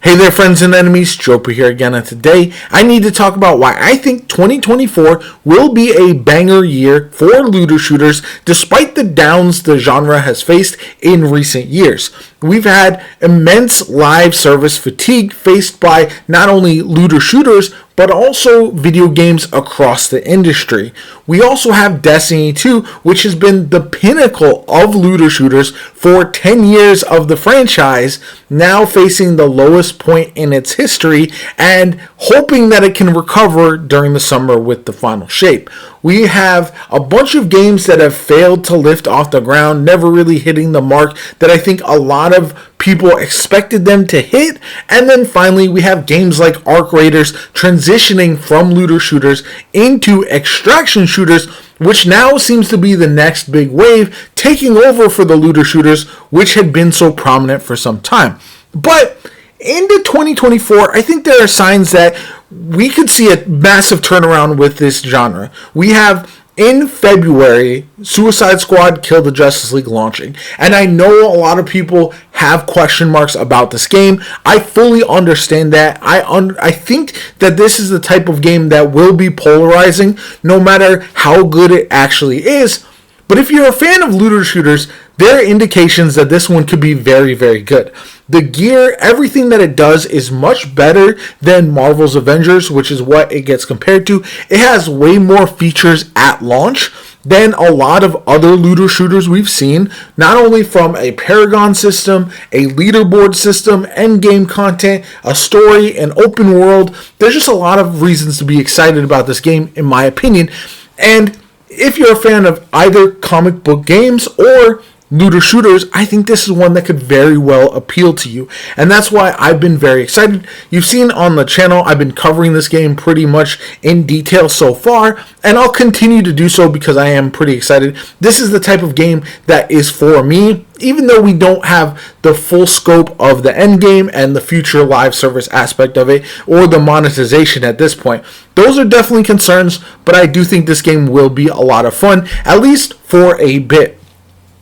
Hey there, friends and enemies, JoPa here again, and today I need to talk about why I think 2024 will be a banger year for looter shooters despite the downs the genre has faced in recent years. We've had immense live service fatigue faced by not only looter shooters, but also video games across the industry. We also have Destiny 2, which has been the pinnacle of looter shooters for 10 years of the franchise, now facing the lowest point in its history and hoping that it can recover during the summer with the final shape. We have a bunch of games that have failed to lift off the ground, never really hitting the mark that I think a lot of people expected them to hit. And then finally, we have games like Arc Raiders transitioning from looter shooters into extraction shooters, which now seems to be the next big wave, taking over for the looter shooters, which had been so prominent for some time. But into 2024, I think there are signs that we could see a massive turnaround with this genre. We have, in February, Suicide Squad Kill the Justice League launching. And I know a lot of people have question marks about this game. I fully understand that. I think that this is the type of game that will be polarizing no matter how good it actually is. But if you're a fan of looter shooters, there are indications that this one could be very, very good. The gear, everything that it does is much better than Marvel's Avengers, which is what it gets compared to. It has way more features at launch than a lot of other looter shooters we've seen, not only from a Paragon system, a leaderboard system, endgame content, a story, an open world. There's just a lot of reasons to be excited about this game, in my opinion. And if you're a fan of either comic book games or looter shooters, I think this is one that could very well appeal to you. And that's why I've been very excited. You've seen on the channel, I've been covering this game pretty much in detail so far, and I'll continue to do so because I am pretty excited. This is the type of game that is for me, even though we don't have the full scope of the end game and the future live service aspect of it, or the monetization at this point. Those are definitely concerns, but I do think this game will be a lot of fun, at least for a bit.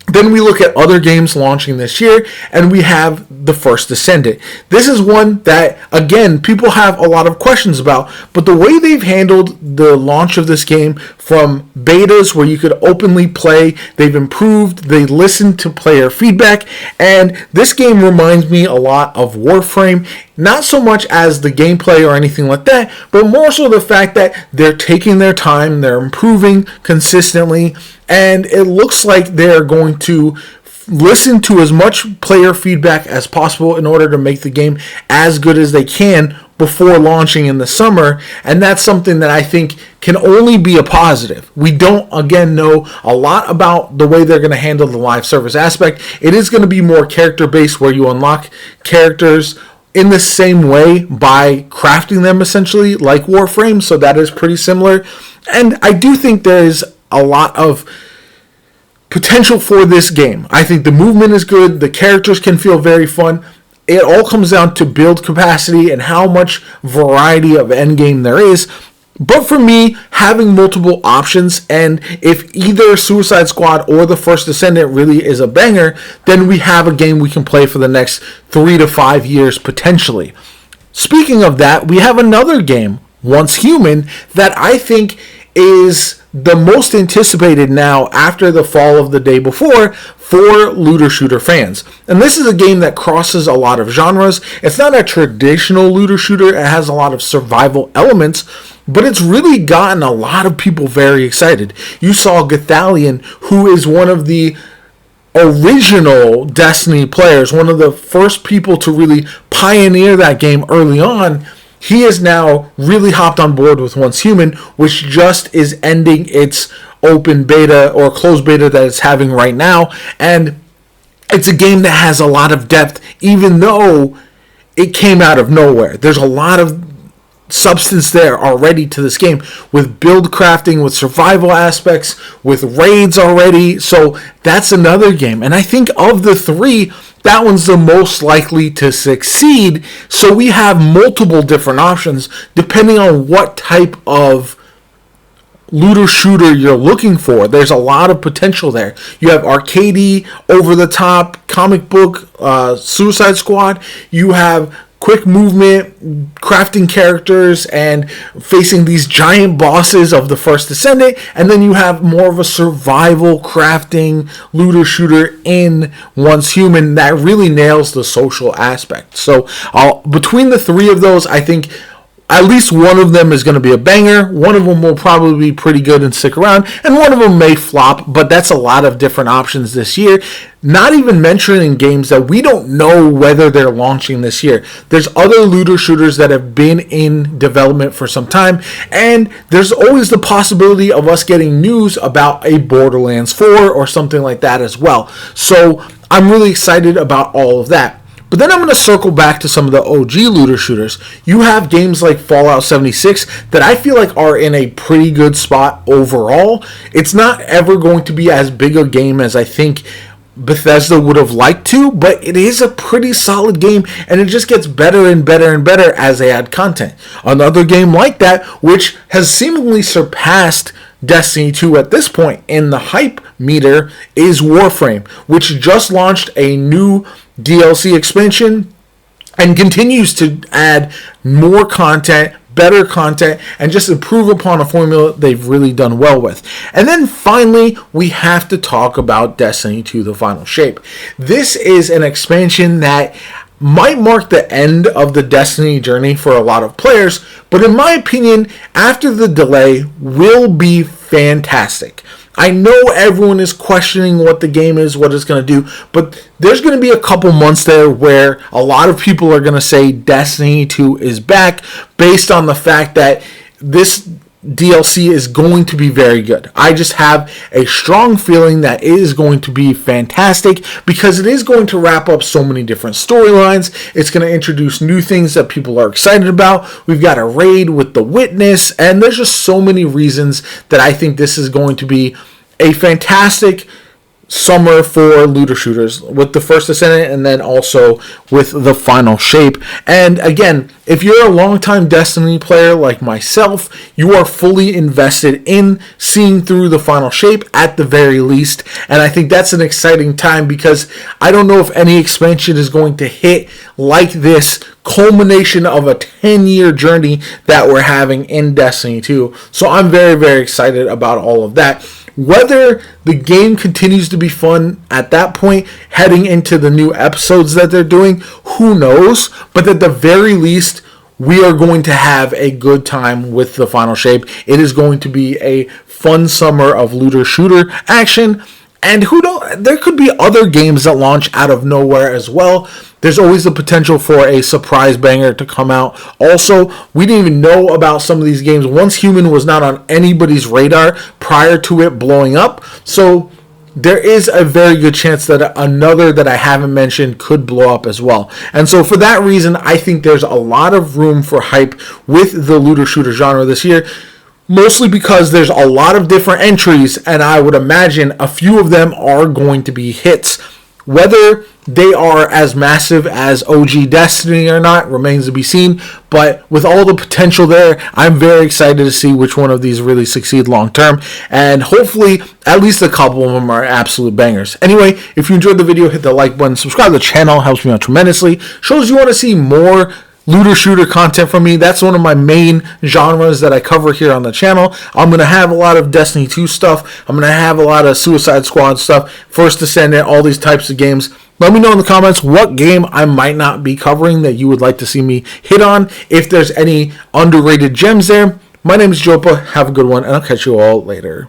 Then we look at other games launching this year, and we have The First Descendant. This is one that, again, people have a lot of questions about, but the way they've handled the launch of this game from betas where you could openly play, they've improved, they listened to player feedback, and this game reminds me a lot of Warframe, not so much as the gameplay or anything like that, but more so the fact that they're taking their time, they're improving consistently, and it looks like they're going to listen to as much player feedback as possible in order to make the game as good as they can before launching in the summer, and that's something that I think can only be a positive. We don't, again, know a lot about the way they're going to handle the live service aspect. It is going to be more character-based, where you unlock characters in the same way by crafting them, essentially, like Warframe, so that is pretty similar. And I do think there's a lot of potential for this game. I think the movement is good, the characters can feel very fun. It all comes down to build capacity and how much variety of endgame there is. But for me, having multiple options, and if either Suicide Squad or The First Descendant really is a banger, then we have a game we can play for the next 3 to 5 years potentially. Speaking of that, we have another game, Once Human, that I think is the most anticipated now after the fall of the day before for looter shooter fans. And this is a game that crosses a lot of genres. It's not a traditional looter shooter. It has a lot of survival elements, but it's really gotten a lot of people very excited. You saw Gathalion, who is one of the original Destiny players, one of the first people to really pioneer that game early on. He is now really hopped on board with Once Human, which just is ending its open beta or closed beta that it's having right now. And it's a game that has a lot of depth, even though it came out of nowhere. There's a lot of substance there already to this game, with build crafting, with survival aspects, with raids already. So that's another game. And I think of the three, that one's the most likely to succeed. So we have multiple different options depending on what type of looter shooter you're looking for. There's a lot of potential there. You have arcadey, over the top, comic book, Suicide Squad. You have quick movement, crafting characters, and facing these giant bosses of the First Descendant. And then you have more of a survival crafting looter shooter in Once Human that really nails the social aspect. So between the three of those, I think at least one of them is going to be a banger. One of them will probably be pretty good and stick around. And one of them may flop, but that's a lot of different options this year. Not even mentioning games that we don't know whether they're launching this year. There's other looter shooters that have been in development for some time. And there's always the possibility of us getting news about a Borderlands 4 or something like that as well. So I'm really excited about all of that. But then I'm going to circle back to some of the OG looter shooters. You have games like Fallout 76 that I feel like are in a pretty good spot overall. It's not ever going to be as big a game as I think Bethesda would have liked to, but it is a pretty solid game, and it just gets better and better and better as they add content. Another game like that, which has seemingly surpassed Destiny 2 at this point in the hype meter, is Warframe, which just launched a new DLC expansion and continues to add more content, better content, and just improve upon a formula they've really done well with. And then finally, we have to talk about Destiny 2, The Final Shape. This is an expansion that might mark the end of the Destiny journey for a lot of players, but in my opinion, after the delay, will be fantastic. I know everyone is questioning what the game is, what it's going to do, but there's going to be a couple months there where a lot of people are going to say Destiny 2 is back based on the fact that this DLC is going to be very good. I just have a strong feeling that it is going to be fantastic because it is going to wrap up so many different storylines. It's going to introduce new things that people are excited about. We've got a raid with the Witness, and there's just so many reasons that I think this is going to be a fantastic summer for looter shooters with the First Descendant and then also with The Final Shape. And again, if you're a longtime Destiny player like myself, you are fully invested in seeing through The Final Shape at the very least. And I think that's an exciting time because I don't know if any expansion is going to hit like this culmination of a 10-year journey that we're having in Destiny 2. So I'm very, very excited about all of that. Whether the game continues to be fun at that point, heading into the new episodes that they're doing, who knows? But at the very least, we are going to have a good time with The Final Shape. It is going to be a fun summer of looter shooter action. And who knows? There could be other games that launch out of nowhere as well. There's always the potential for a surprise banger to come out. Also, we didn't even know about some of these games. Once Human was not on anybody's radar prior to it blowing up. So there is a very good chance that another that I haven't mentioned could blow up as well. And so for that reason, I think there's a lot of room for hype with the looter shooter genre this year. Mostly because there's a lot of different entries, and I would imagine a few of them are going to be hits. Whether they are as massive as OG Destiny or not remains to be seen, but with all the potential there, I'm very excited to see which one of these really succeed long term, and hopefully at least a couple of them are absolute bangers. Anyway, if you enjoyed the video, hit the like button, subscribe to the channel, helps me out tremendously, shows you want to see more looter shooter content from me. That's one of my main genres that I cover here on the channel. I'm going to have a lot of Destiny 2 stuff. I'm going to have a lot of Suicide Squad stuff, First Descendant, all these types of games. Let me know in the comments what game I might not be covering that you would like to see me hit on. If there's any underrated gems there. My name is Jopa. Have a good one, and I'll catch you all later.